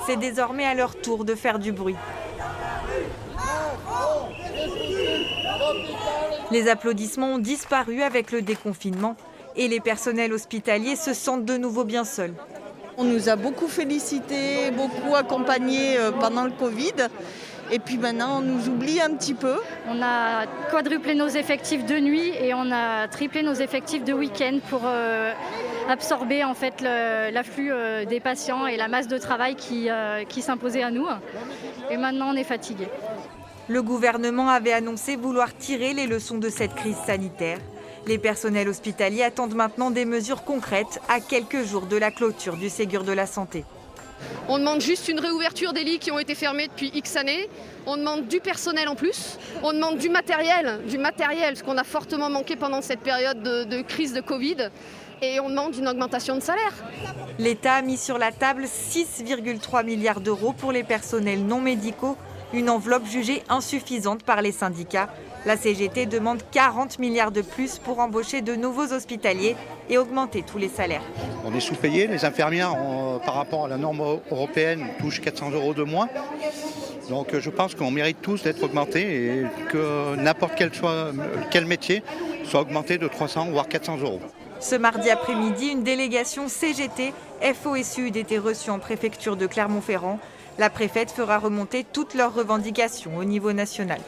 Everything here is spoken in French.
c'est désormais à leur tour de faire du bruit. Les applaudissements ont disparu avec le déconfinement et les personnels hospitaliers se sentent de nouveau bien seuls. On nous a beaucoup félicités, beaucoup accompagnés pendant le Covid. Et puis maintenant, on nous oublie un petit peu. On a quadruplé nos effectifs de nuit et on a triplé nos effectifs de week-end pour absorber en fait l'afflux des patients et la masse de travail qui s'imposait à nous. Et maintenant, on est fatigué. Le gouvernement avait annoncé vouloir tirer les leçons de cette crise sanitaire. Les personnels hospitaliers attendent maintenant des mesures concrètes à quelques jours de la clôture du Ségur de la Santé. On demande juste une réouverture des lits qui ont été fermés depuis X années. On demande du personnel en plus. On demande du matériel, ce qu'on a fortement manqué pendant cette période de crise de Covid. Et on demande une augmentation de salaire. L'État a mis sur la table 6,3 milliards d'euros pour les personnels non médicaux, une enveloppe jugée insuffisante par les syndicats. La CGT demande 40 milliards de plus pour embaucher de nouveaux hospitaliers et augmenter tous les salaires. On est sous-payés, les infirmières par rapport à la norme européenne touchent 400 € de moins. Donc je pense qu'on mérite tous d'être augmentés et que n'importe quel métier soit augmenté de 300 voire 400 €. Ce mardi après-midi, une délégation CGT, FO et SUD était reçue en préfecture de Clermont-Ferrand. La préfète fera remonter toutes leurs revendications au niveau national.